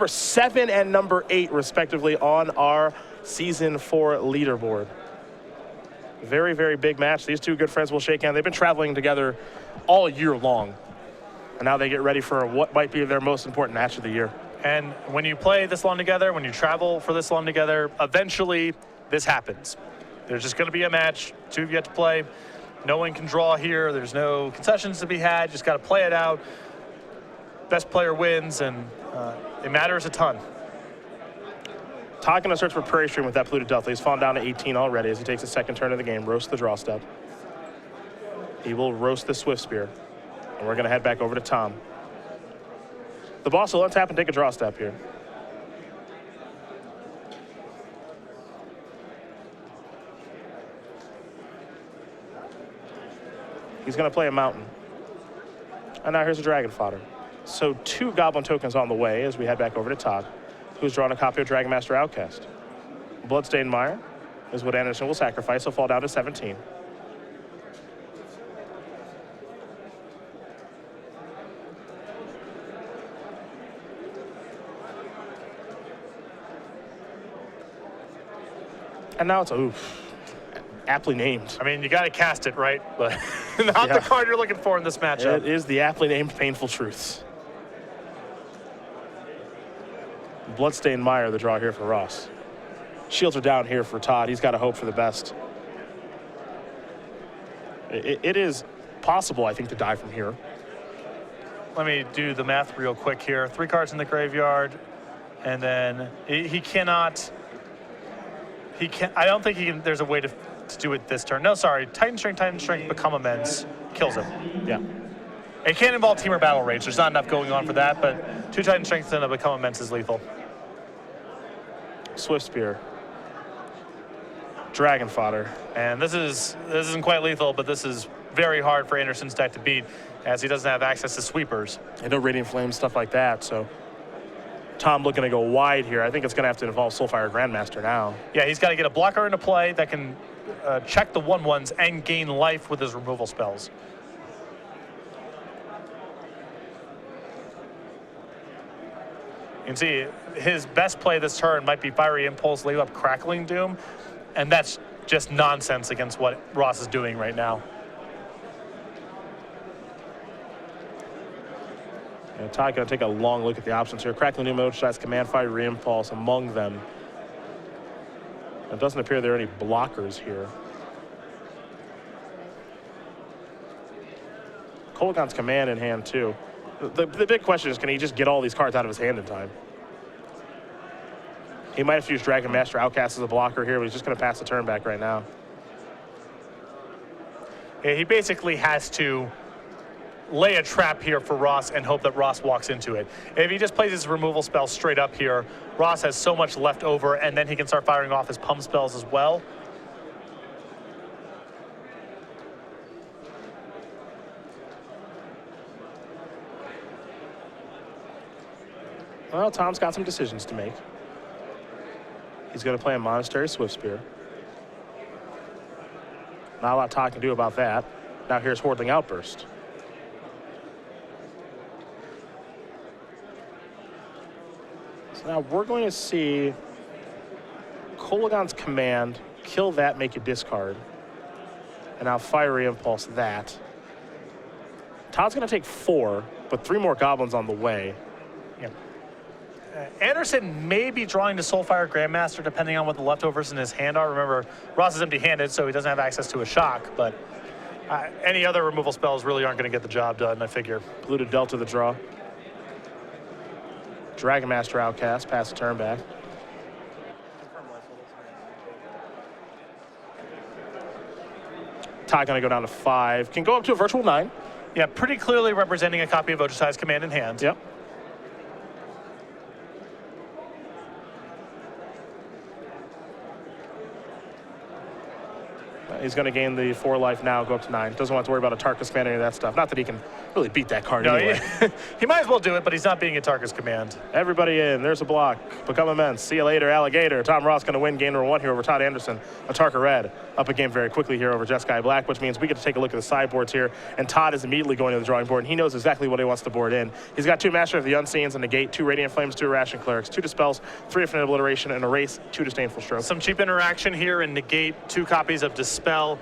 number 7 and number 8, respectively, on our Season 4 leaderboard. Very, very big match. These two good friends will shake hands. They've been traveling together all year long. And now they get ready for what might be their most important match of the year. And when you play this long together, when you travel for this long together, eventually this happens. There's just going to be a match. Two of you have to play. No one can draw here. There's no concessions to be had. Just got to play it out. Best player wins, and it matters a ton. Todd going to search for Prairie Stream with that polluted Delta. He's fallen down to 18 already as he takes his second turn of the game. Roast the draw step. He will roast the Swift Spear. And we're going to head back over to Tom. The boss will untap and take a draw step here. He's going to play a mountain. And now here's a dragon fodder. So 2 goblin tokens on the way as we head back over to Todd, who's drawn a copy of Dragon Master Outcast. Bloodstained Mire is what Anderson will sacrifice. He'll fall down to 17. And now it's aptly named. I mean, you got to cast it, right? But not the card you're looking for in this matchup. It is the aptly named Painful Truths. Bloodstained Mire, the draw here for Ross. Shields are down here for Todd. He's got to hope for the best. It is possible, I think, to die from here. Let me do the math real quick here. 3 cards in the graveyard, and then he cannot. I don't think he can. There's a way to do it this turn. No, sorry. Titan Strength, Become Immense kills him. Yeah. It can't involve team or battle rage. There's not enough going on for that, but 2 Titan Strength and a Become Immense is lethal. Swift Spear. Dragon Fodder. And this isn't quite lethal, but this is very hard for Anderson's deck to beat, as he doesn't have access to sweepers. And no Radiant Flame, stuff like that, so Tom looking to go wide here. I think it's going to have to involve Soulfire Grandmaster now. Yeah, he's got to get a blocker into play that can check the 1/1s and gain life with his removal spells. You can see his best play this turn might be Fiery Impulse, leave up Crackling Doom, and that's just nonsense against what Ross is doing right now. Todd going to take a long look at the options here. Crackling Doom, Oceanize, Command Fire, Impulse among them. It doesn't appear there are any blockers here. Kolaghan's Command in hand too. The big question is, can he just get all these cards out of his hand in time? He might have to use Dragon Master Outcast as a blocker here, but he's just going to pass the turn back right now. Yeah, he basically has to lay a trap here for Ross and hope that Ross walks into it. If he just plays his removal spell straight up here, Ross has so much left over, and then he can start firing off his pump spells as well. Well, Tom's got some decisions to make. He's going to play a Monastery Swift Spear. Not a lot Todd can do about that. Now here's Hordling Outburst. So now we're going to see Kolaghan's Command, kill that, make a discard. And now Fiery Impulse that. Todd's going to take 4, but 3 more goblins on the way. Yeah. Anderson may be drawing to Soulfire Grandmaster depending on what the leftovers in his hand are. Remember, Ross is empty-handed, so he doesn't have access to a shock, but any other removal spells really aren't going to get the job done, I figure. Polluted Delta the draw. Dragon Master Outcast, pass the turn back. Todd going to go down to 5. Can go up to a virtual 9. Yeah, pretty clearly representing a copy of Oceanize Command in hand. Yep. He's going to gain the 4 life now, go up to 9. Doesn't want to worry about a Tarkus command or any of that stuff. Not that he can really beat that card anyway. He might as well do it, but he's not being a Tarkus command. Everybody in. There's a block. Become immense. See you later, alligator. Tom Ross going to win game number 1 here over Todd Anderson. A Tarka red up a game very quickly here over Jeskai Black, which means we get to take a look at the sideboards here. And Todd is immediately going to the drawing board, and he knows exactly what he wants to board in. He's got 2 Master of the Unseens and Negate, 2 Radiant Flames, 2 Ration Clerics, 2 Dispels, 3 Infinite Obliteration, and Erase, 2 Disdainful Stroke. Some cheap interaction here in Negate, 2 copies of Dispel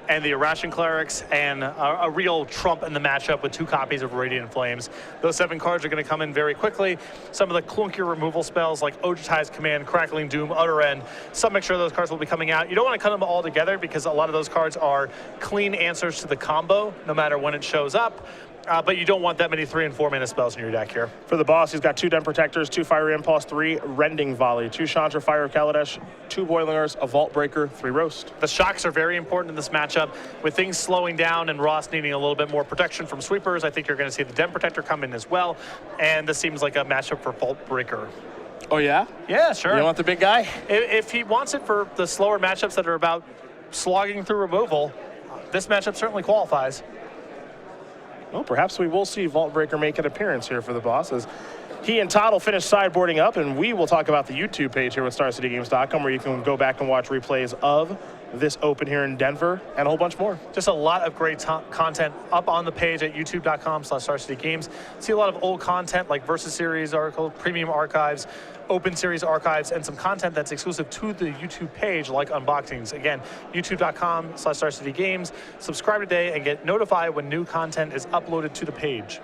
and the Irration Clerics, and a real trump in the matchup with 2 copies of Radiant Flames. Those 7 cards are going to come in very quickly. Some of the clunkier removal spells like Ojutai's Command, Crackling Doom, Utter End, some make sure those cards will be coming out. You don't want to cut them all together because a lot of those cards are clean answers to the combo, no matter when it shows up. But you don't want that many 3 and 4 mana spells in your deck here. For the boss, he's got 2 Den Protectors, 2 Fiery Impulse, 3 Rending Volley, 2 Chandra Fire of Kaladesh, 2 Boiling Earth, a Vault Breaker, 3 Roast. The shocks are very important in this matchup. With things slowing down and Ross needing a little bit more protection from sweepers, I think you're going to see the Den Protector come in as well. And this seems like a matchup for Vault Breaker. Oh, yeah? Yeah, sure. You want the big guy? If he wants it for the slower matchups that are about slogging through removal, this matchup certainly qualifies. Well, perhaps we will see Vault Breaker make an appearance here for the boss as he and Todd will finish sideboarding up, and we will talk about the YouTube page here with StarCityGames.com where you can go back and watch replays of this Open here in Denver and a whole bunch more. Just a lot of great content up on the page at youtube.com/StarCityGames. See a lot of old content like Versus Series articles, Premium Archives, Open Series archives, and some content that's exclusive to the YouTube page like unboxings. Again, youtube.com/StarCityGames. Subscribe today and get notified when new content is uploaded to the page.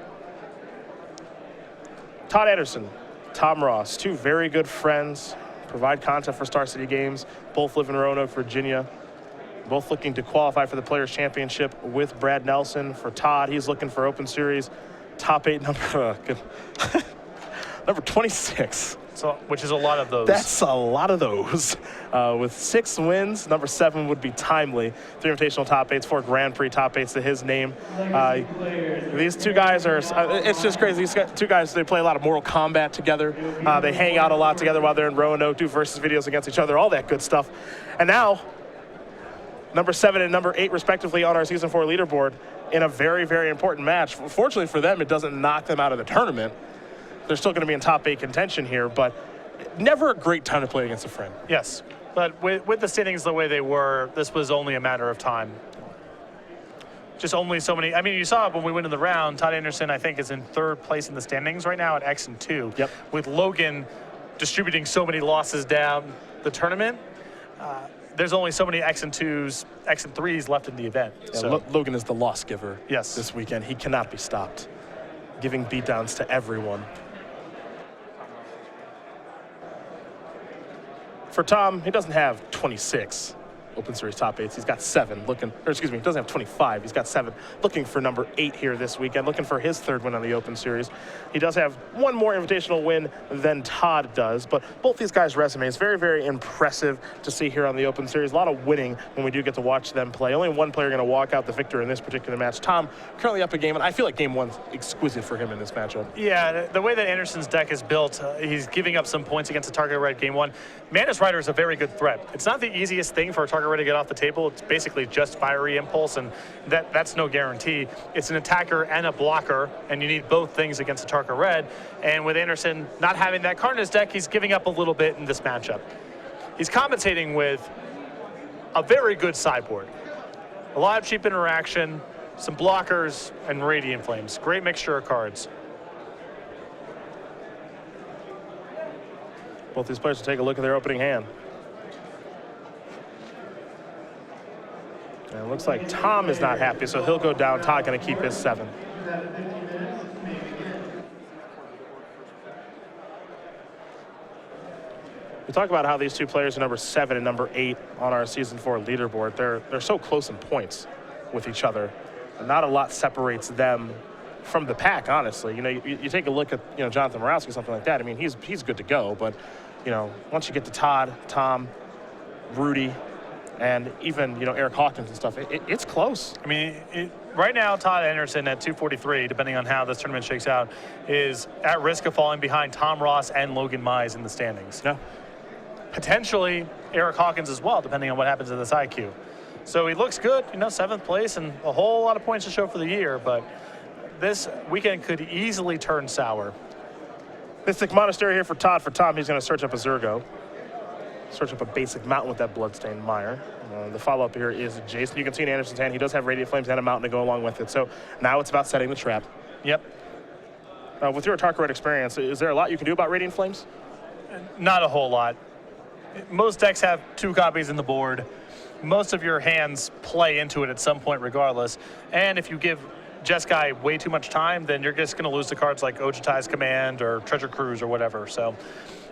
Todd Anderson, Tom Ross, 2 very good friends, provide content for Star City Games, both live in Roanoke, Virginia, both looking to qualify for the Players' Championship with Brad Nelson. For Todd, he's looking for Open Series top 8 number, number 26. So, which is a lot of those. That's a lot of those. With 6 wins, number 7 would be Timely. 3 Invitational top 8s, 4 Grand Prix top 8s to his name. These 2 guys are, it's just crazy. These 2 guys, they play a lot of Mortal Kombat together. They hang out a lot together while they're in Roanoke, do versus videos against each other, all that good stuff. And now, number 7 and number 8 respectively on our Season 4 leaderboard in a very, very important match. Fortunately for them, it doesn't knock them out of the tournament. They're still going to be in top 8 contention here, but never a great time to play against a friend. Yes, but with the standings the way they were, this was only a matter of time. Just only so many. I mean, you saw it when we went in the round. Todd Anderson, I think, is in 3rd place in the standings right now at X and 2. Yep. With Logan distributing so many losses down the tournament, there's only so many X and 2s, X and 3s left in the event. Yeah, so. Logan is the loss giver. Yes. This weekend. He cannot be stopped, giving beatdowns to everyone. For Tom, he doesn't have 26 Open Series top 8s. He's got 7 looking, or excuse me, he doesn't have 25. He's got 7 looking for number 8 here this weekend, looking for his 3rd win on the Open Series. He does have 1 more invitational win than Todd does, but both these guys' resumes, very, very impressive to see here on the Open Series. A lot of winning when we do get to watch them play. Only 1 player going to walk out the victor in this particular match. Tom currently up a game, and I feel like game 1's exquisite for him in this matchup. Yeah, the way that Anderson's deck is built, he's giving up some points against the target red game 1. Manus Rider is a very good threat. It's not the easiest thing for a target red to get off the table. It's basically just Fiery Impulse, and that's no guarantee. It's an attacker and a blocker, and you need both things against a target red. And with Anderson not having that card in his deck, he's giving up a little bit in this matchup. He's compensating with a very good sideboard. A lot of cheap interaction, some blockers, and Radiant Flames. Great mixture of cards. Both these players will take a look at their opening hand. And it looks like Tom is not happy, so he'll go down. Todd going to keep his 7. We talk about how these 2 players are number 7 and number 8 on our Season 4 leaderboard. They're so close in points with each other. And not a lot separates them from the pack, honestly. You know, you take a look at, you know, Jonathan Morawski, something like that. I mean, he's good to go, but, you know, once you get to Todd, Tom, Rudy, and even, you know, Eric Hawkins and stuff, it's close. I mean, right now, Todd Anderson at 243, depending on how this tournament shakes out, is at risk of falling behind Tom Ross and Logan Mize in the standings. Yeah. Potentially Eric Hawkins as well, depending on what happens in this IQ. So he looks good, you know, 7th place and a whole lot of points to show for the year, but this weekend could easily turn sour. Mystic Monastery here for Todd. For Tom, he's going to search up a Zergo. Search up a basic mountain with that bloodstained mire. The follow-up here is Jason. You can see in Anderson's hand, he does have Radiant Flames and a mountain to go along with it. So now it's about setting the trap. Yep. With your Tarkaret experience, is there a lot you can do about Radiant Flames? Not a whole lot. Most decks have 2 copies in the board. Most of your hands play into it at some point regardless. And if you give Jeskai way too much time, then you're just going to lose to cards like Ojutai's Command or Treasure Cruise or whatever. So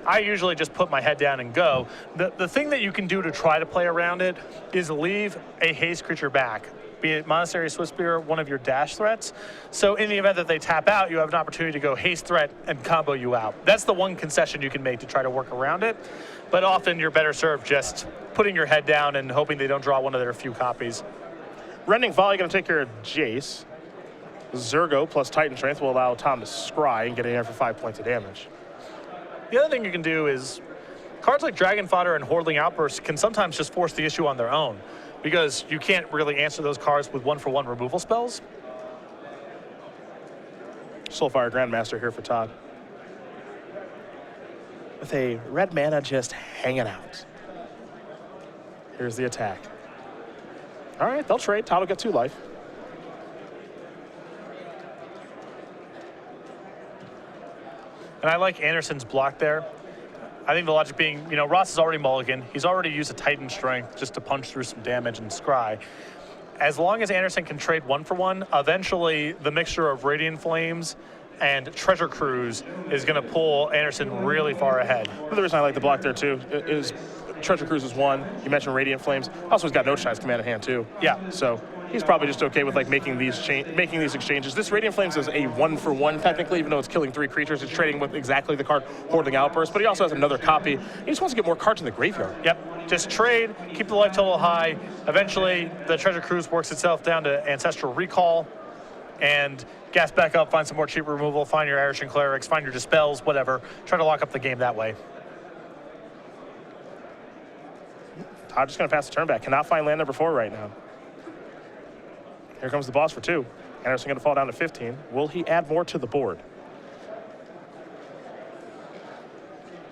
I usually just put my head down and go. The thing that you can do to try to play around it is leave a haste creature back, be it Monastery Swiftspear, one of your dash threats. So in the event that they tap out, you have an opportunity to go haste threat and combo you out. That's the one concession you can make to try to work around it. But often you're better served just putting your head down and hoping they don't draw one of their few copies. Rending Volley going to take care of Jace. Zergo plus Titan Strength will allow Tom to scry and get in there for 5 points of damage. The other thing you can do is cards like Dragon Fodder and Hordeling Outburst can sometimes just force the issue on their own because you can't really answer those cards with 1-for-1 removal spells. Soulfire Grandmaster here for Todd. With a red mana just hanging out. Here's the attack. All right, they'll trade. Todd will get 2 life. And I like Anderson's block there. I think the logic being, you know, Ross is already mulligan. He's already used a Titan Strength just to punch through some damage and scry. As long as Anderson can trade 1-for-1, eventually the mixture of Radiant Flames and Treasure Cruise is going to pull Anderson really far ahead. The reason I like the block there too is Treasure Cruise is 1. You mentioned Radiant Flames. Also, he's got No Shine's Command in hand too. Yeah. So he's probably just okay with like making these exchanges. This Radiant Flames is a 1-for-1 technically, even though it's killing 3 creatures. It's trading with exactly the card Hordeling Outburst, but he also has another copy. He just wants to get more cards in the graveyard. Yep. Just trade, keep the life total high. Eventually, the Treasure Cruise works itself down to Ancestral Recall, and gas back up, find some more cheap removal, find your Arishan Clerics, find your Dispels, whatever. Try to lock up the game that way. Todd just going to pass the turn back. Cannot find land number 4 right now. Here comes the boss for 2. Anderson going to fall down to 15. Will he add more to the board?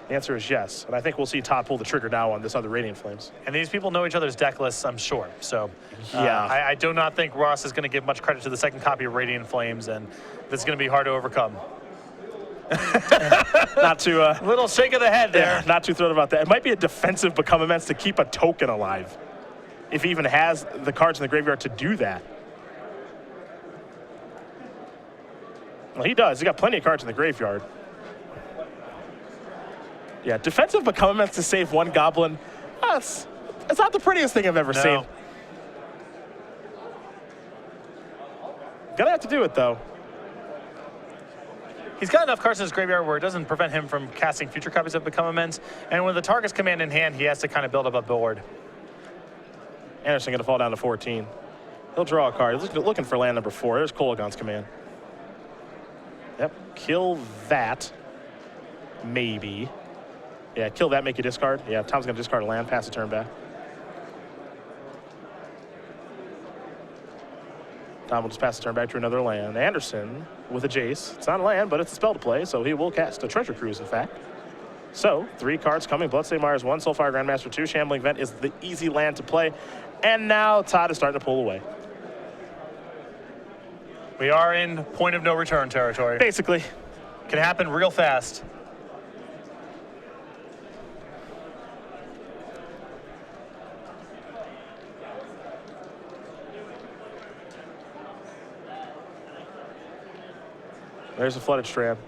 The answer is yes, and I think we'll see Todd pull the trigger now on this other Radiant Flames. And these people know each other's deck lists, I'm sure. So yeah, I do not think Ross is going to give much credit to the second copy of Radiant Flames, and this is going to be hard to overcome. Not too little shake of the head there. Yeah, not too thrilled about that. It might be a defensive Become Immense to keep a token alive, if he even has the cards in the graveyard to do that. Well, he does. He got plenty of cards in the graveyard. Yeah, defensive Become Immense to save 1 goblin. It's not the prettiest thing I've ever seen. Gonna have to do it though. He's got enough cards in his graveyard where it doesn't prevent him from casting future copies of Become Immense, and with the target's command in hand, he has to kind of build up a board. Anderson gonna fall down to 14. He'll draw a card. He's looking for land number 4. There's Kolagon's command. Yep, kill that. Maybe. Yeah, kill that, make you discard. Yeah, Tom's gonna discard a land, pass the turn back. Tom will just pass the turn back to another land. Anderson with a Jace. It's not a land, but it's a spell to play, so he will cast a Treasure Cruise, in fact. So, 3 cards coming. Bloodstained Mire is 1, Soulfire Grandmaster 2, Shambling Vent is the easy land to play. And now Todd is starting to pull away. We are in point of no return territory. Basically. Can happen real fast. There's a Flooded Strand.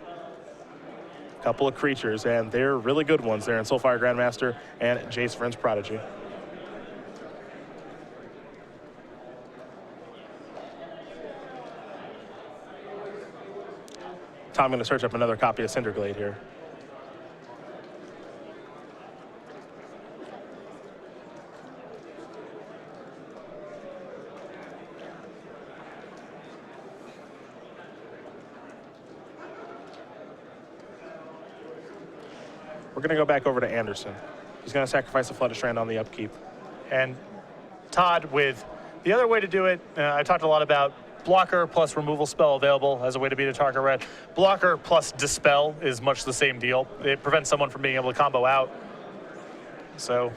Couple of creatures, and they're really good ones there in Soulfire Grandmaster and Jace Vryn's Prodigy. Tom going to search up another copy of Cinderglade here. We're going to go back over to Anderson. He's going to sacrifice the Flooded Strand on the upkeep. And Todd with the other way to do it. I talked a lot about blocker plus removal spell available as a way to beat a target red. Blocker plus dispel is much the same deal. It prevents someone from being able to combo out. So,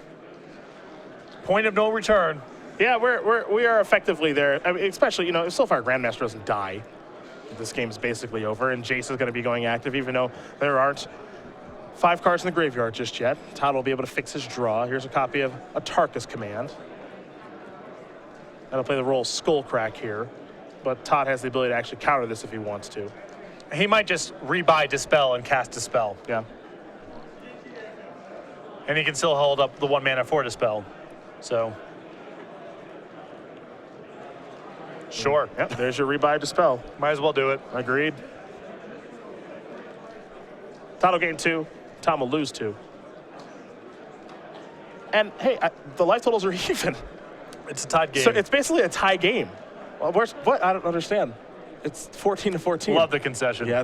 point of no return. Yeah, we are effectively there. I mean, especially, if so far Grandmaster doesn't die, this game's basically over, and Jace is going to be going active, even though there aren't 5 cards in the graveyard just yet. Todd will be able to fix his draw. Here's a copy of a Tarkus command. That'll play the role of Skullcrack here, but Todd has the ability to actually counter this if he wants to. He might just rebuy Dispel and cast Dispel. Yeah. And he can still hold up the 1 mana for Dispel. So. Sure. Yep, there's your rebuy Dispel. Might as well do it. Agreed. Todd will gain 2. Tom will lose 2. And hey, the life totals are even. It's a tied game. So it's basically a tie game. Well, what? I don't understand. It's 14-14. Love the concession. Yeah.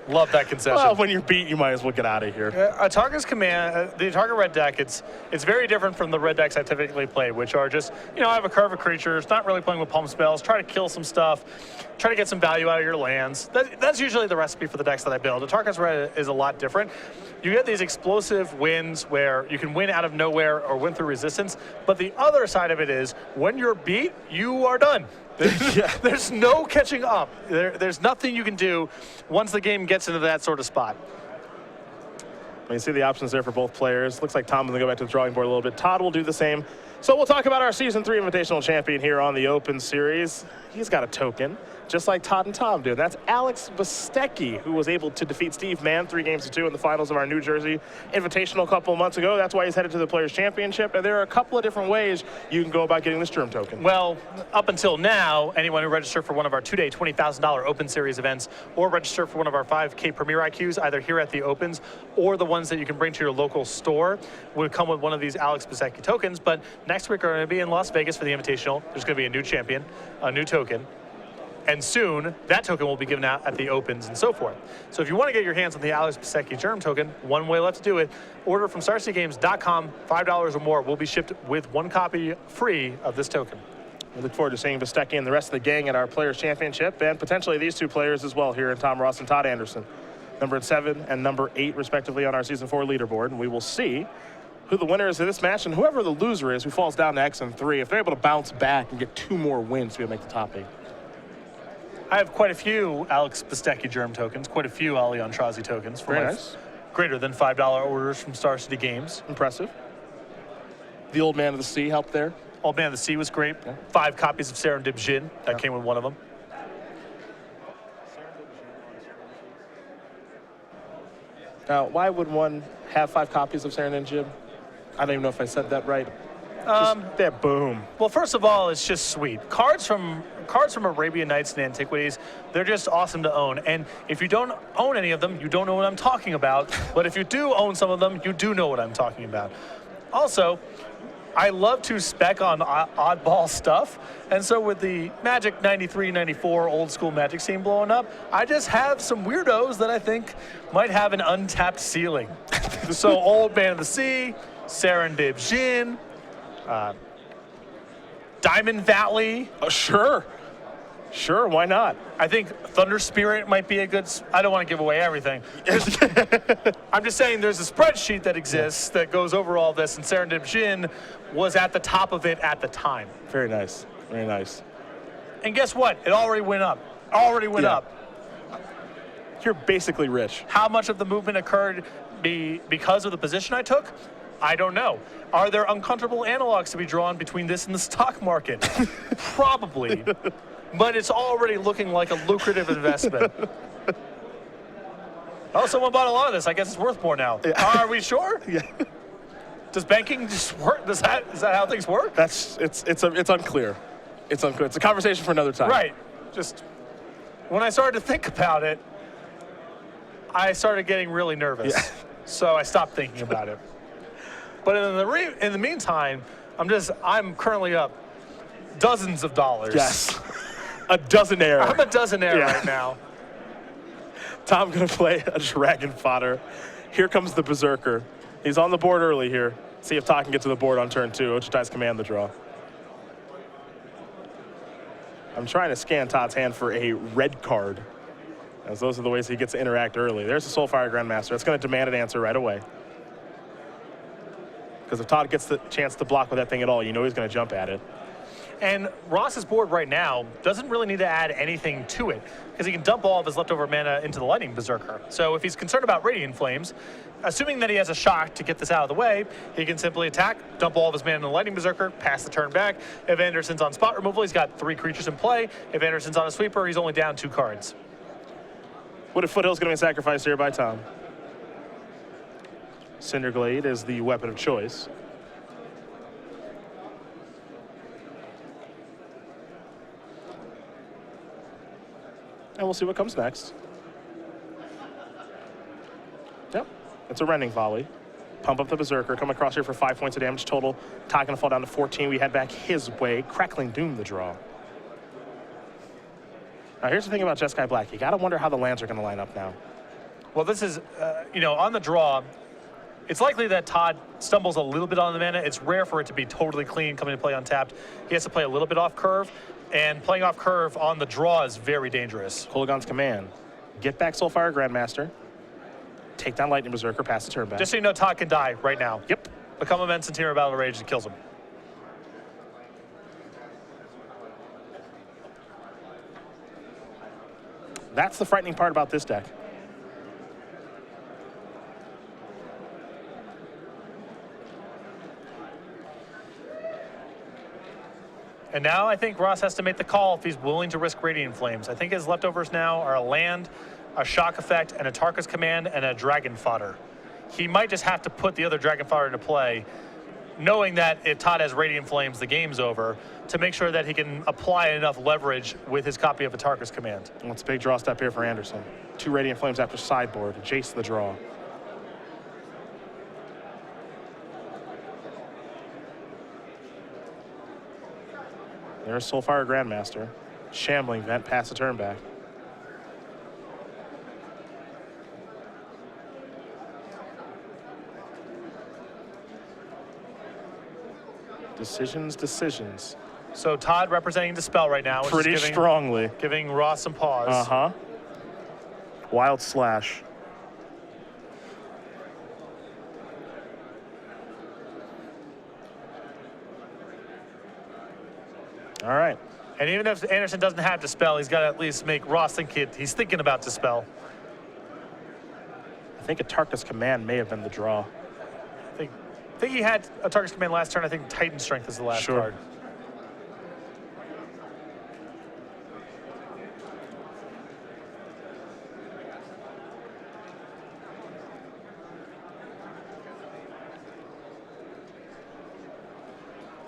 Love that concession. Well, when you're beat, you might as well get out of here. A Target's command, the target red deck, it's very different from the red decks I typically play, which are just, I have a curve of creatures, not really playing with pump spells, try to kill some stuff, try to get some value out of your lands. That's usually the recipe for the decks that I build. A Target's red is a lot different. You get these explosive wins where you can win out of nowhere or win through resistance, but the other side of it is when you're beat, you are done. There's no catching up. There's nothing you can do once the game gets into that sort of spot. You see the options there for both players. Looks like Tom is going to go back to the drawing board a little bit. Todd will do the same. So we'll talk about our Season 3 Invitational Champion here on the Open Series. He's got a token, just like Todd and Tom do. That's Alex Bastecki, who was able to defeat Steve Mann 3-2 in the finals of our New Jersey Invitational a couple of months ago. That's why he's headed to the Players' Championship. And there are a couple of different ways you can go about getting this Germ token. Well, up until now, anyone who registered for one of our 2-day $20,000 Open Series events or register for one of our 5K Premier IQs, either here at the Opens or the ones that you can bring to your local store, would come with one of these Alex Bastecki tokens. But next week, we're going to be in Las Vegas for the Invitational. There's going to be a new champion, a new token. And soon, that token will be given out at the Opens and so forth. So if you want to get your hands on the Alex Bastecki Germ token, one way left to do it, order from StarCityGames.com, $5 or more will be shipped with 1 copy free of this token. We look forward to seeing Bastecki and the rest of the gang at our Players' Championship, and potentially these 2 players as well here in Tom Ross and Todd Anderson. Number 7 and number 8, respectively, on our Season 4 leaderboard. And we will see who the winner is of this match, and whoever the loser is, who falls down to X and 3, if they're able to bounce back and get 2 more wins to be able to make the top 8. I have quite a few Alex Bastecki Germ tokens, quite a few Ali Antrazi tokens for Very my nice. greater than $5 orders from Star City Games. Impressive. The Old Man of the Sea helped there. Old Man of the Sea was great. Yeah. 5 copies of Serendip Jin. That came with one of them. Now, why would one have 5 copies of Serendip Jin? I don't even know if I said that right. That boom. Well, first of all, it's just sweet. Cards from Arabian Nights and Antiquities, they're just awesome to own. And if you don't own any of them, you don't know what I'm talking about. But if you do own some of them, you do know what I'm talking about. Also, I love to spec on oddball stuff. And so with the Magic 93, 94 old school Magic scene blowing up, I just have some weirdos that I think might have an untapped ceiling. So Old Man of the Sea, Serendip Jin, Diamond Valley. Sure. Sure, why not? I think Thunder Spirit might be a good. I don't want to give away everything. I'm just saying there's a spreadsheet that exists that goes over all this, and Serendip Jin was at the top of it at the time. Very nice. Very nice. And guess what? It already went up. Already went up. You're basically rich. How much of the movement occurred because of the position I took? I don't know. Are there uncomfortable analogs to be drawn between this and the stock market? Probably. But it's already looking like a lucrative investment. Oh, someone bought a lot of this. I guess it's worth more now. Yeah. Are we sure? Yeah. Does banking just work? Is that how things work? It's unclear. It's unclear. It's a conversation for another time. Right. Just when I started to think about it, I started getting really nervous. Yeah. So I stopped thinking about it. But in the meantime, I'm currently up dozens of dollars. Yes. A dozenaire. I'm a dozenaire right now. Tom gonna play a dragon fodder. Here comes the Berserker. He's on the board early here. See if Todd can get to the board on turn 2. Ochitai's command the draw. I'm trying to scan Todd's hand for a red card, as those are the ways he gets to interact early. There's the Soulfire Grandmaster. It's going to demand an answer right away. Because if Todd gets the chance to block with that thing at all, you know he's going to jump at it. And Ross's board right now doesn't really need to add anything to it because he can dump all of his leftover mana into the Lightning Berserker. So if he's concerned about Radiant Flames, assuming that he has a shock to get this out of the way, he can simply attack, dump all of his mana in the Lightning Berserker, pass the turn back. If Anderson's on spot removal, he's got 3 creatures in play. If Anderson's on a sweeper, he's only down 2 cards. Wooded Foothill's going to be sacrificed here by Tom. Cinderglade is the weapon of choice. And we'll see what comes next. Yep, it's a Rending Volley. Pump up the Berserker, come across here for 5 points of damage total. Todd gonna fall down to 14. We head back his way. Crackling Doom the draw. Now here's the thing about Jeskai Black. You gotta wonder how the lands are gonna line up now. Well, this is, on the draw, it's likely that Todd stumbles a little bit on the mana. It's rare for it to be totally clean coming to play untapped. He has to play a little bit off curve. And playing off curve on the draw is very dangerous. Kolagon's command. Get back Soulfire Grandmaster. Take down Lightning Berserker, pass the turn back. Just so you know, Todd can die right now. Yep. Become immense and Tear of Battle Rage, it kills him. That's the frightening part about this deck. And now I think Ross has to make the call if he's willing to risk Radiant Flames. I think his leftovers now are a land, a shock effect, and a Tarka's command, and a dragon fodder. He might just have to put the other dragon fodder into play, knowing that if Todd has Radiant Flames, the game's over, to make sure that he can apply enough leverage with his copy of a Tarka's command. Well, it's a big draw step here for Anderson. 2 Radiant Flames after sideboard. Jace the draw. There's Soulfire Grandmaster. Shambling Vent, pass the turn back. Decisions. So Todd representing Dispel right now. Which Pretty is strongly. Giving Ross some pause. Uh-huh. Wild Slash. All right. And even if Anderson doesn't have Dispel, he's got to at least make Ross think he's thinking about Dispel. I think a Tarka's command may have been the draw. I think he had a Tarka's command last turn. I think Titan Strength is the last card.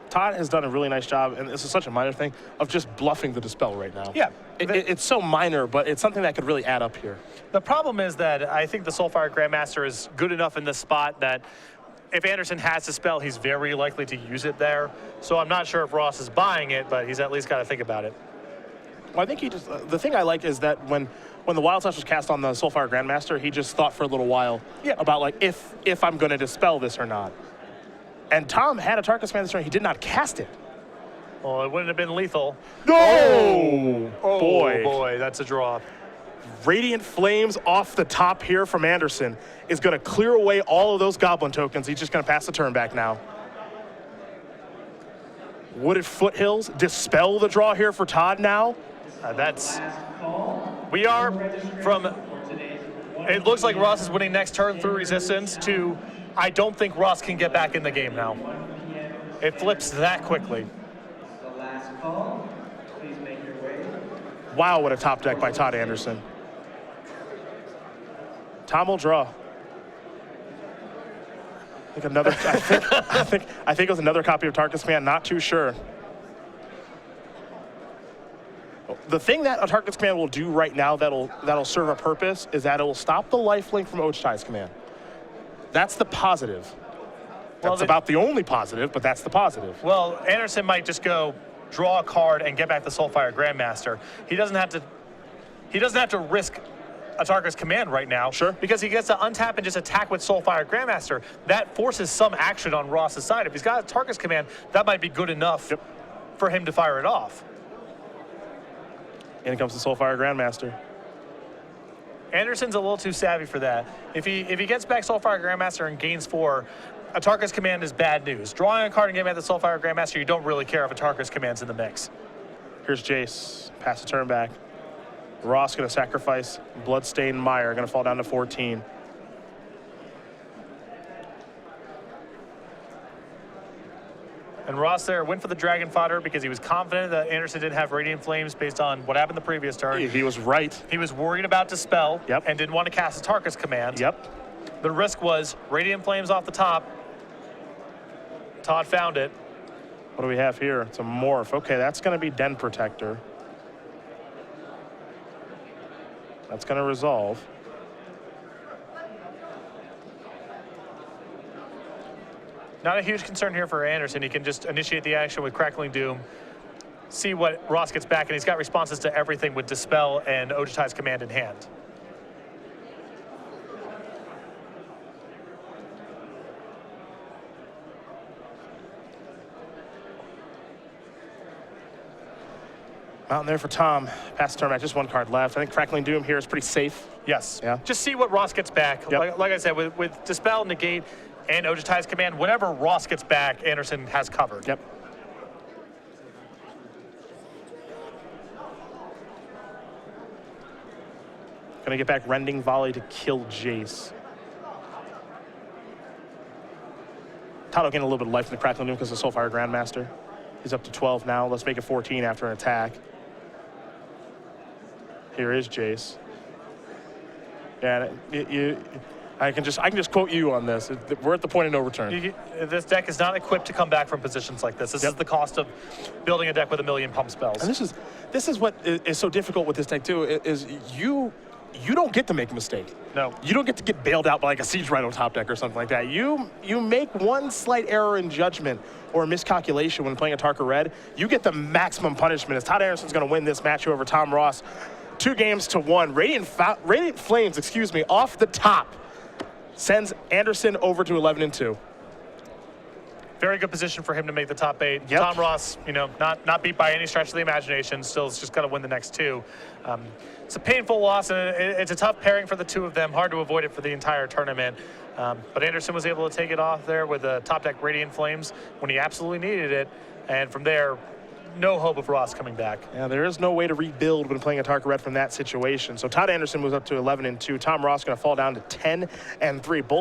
Todd has done a really nice job, and this is such a minor thing, of just bluffing the Dispel right now. Yeah. It's so minor, but it's something that could really add up here. The problem is that I think the Soulfire Grandmaster is good enough in this spot that if Anderson has Dispel, he's very likely to use it there. So I'm not sure if Ross is buying it, but he's at least got to think about it. Well, I think he just, the thing I like is that when the Wild Slash was cast on the Soulfire Grandmaster, he just thought for a little while about like if I'm going to Dispel this or not. And Tom had a Tarka's command this turn. He did not cast it. Well, it wouldn't have been lethal. No! Oh, boy. boy, that's a draw. Radiant Flames off the top here from Anderson is going to clear away all of those Goblin tokens. He's just going to pass the turn back now. Wooded Foothills, Dispel the draw here for Todd now. We are from, it looks like Ross is winning next turn through resistance to, I don't think Ross can get back in the game now. It flips that quickly. The last call. Please make your way. Wow, what a top deck by Todd Anderson. Tom will draw. I think it was another copy of Tarka's command, not too sure. The thing that a Tarka's command will do right now that'll serve a purpose is that it will stop the lifelink from Ochitai's command. That's the positive. That's about the only positive, but that's the positive. Well, Anderson might just go draw a card and get back the Soulfire Grandmaster. He doesn't have to risk Atarka's command right now. Sure. Because he gets to untap and just attack with Soulfire Grandmaster. That forces some action on Ross's side. If he's got Atarka's command, that might be good enough for him to fire it off. In comes the Soulfire Grandmaster. Anderson's a little too savvy for that. If he gets back Soulfire Grandmaster and gains 4, Atarka's command is bad news. Drawing a card and getting at the Soulfire Grandmaster, you don't really care if Atarka's command's in the mix. Here's Jace. Pass the turn back. Ross going to sacrifice Bloodstained Mire. Going to fall down to 14. And Ross there went for the Dragon Fodder because he was confident that Anderson didn't have Radiant Flames based on what happened the previous turn. He was right. He was worried about Dispel Yep. and didn't want to cast Atarka's command. Yep. The risk was Radiant Flames off the top. Todd found it. What do we have here? It's a Morph. Okay, that's going to be Den Protector. That's going to resolve. Not a huge concern here for Anderson. He can just initiate the action with Crackling Doom, see what Ross gets back, and he's got responses to everything with Dispel and Ojutai's command in hand. Mountain there for Tom. Pass the turn back, just 1 card left. I think Crackling Doom here is pretty safe. Yes. Yeah. Just see what Ross gets back. Yep. Like I said, with Dispel, Negate, and Ojutai's command, whatever Ross gets back, Anderson has covered. Yep. Gonna get back Rending Volley to kill Jace. Todd getting a little bit of life in the Crackling Doom because of Soulfire Grandmaster. He's up to 12 now. Let's make it 14 after an attack. Here is Jace. Yeah, I can just quote you on this. We're at the point of no return. This deck is not equipped to come back from positions like this. This is the cost of building a deck with 1,000,000 pump spells. And this is what is so difficult with this deck too. Is you don't get to make a mistake. No. You don't get to get bailed out by like a Siege Rhino top deck or something like that. You make one slight error in judgment or a miscalculation when playing Atarka Red, you get the maximum punishment. As Todd Anderson's going to win this match over Tom Ross, 2-1. Radiant Flames, off the top, sends Anderson over to 11-2. Very good position for him to make the top 8. Yep. Tom Ross, not beat by any stretch of the imagination. Still, has just got to win the next 2. It's a painful loss, and it's a tough pairing for the 2 of them. Hard to avoid it for the entire tournament. But Anderson was able to take it off there with the top deck Radiant Flames when he absolutely needed it. And from there, no hope of Ross coming back. Yeah, there is no way to rebuild when playing Atarka Red from that situation. So Todd Anderson moves up to 11-2. Tom Ross going to fall down to 10-3. Both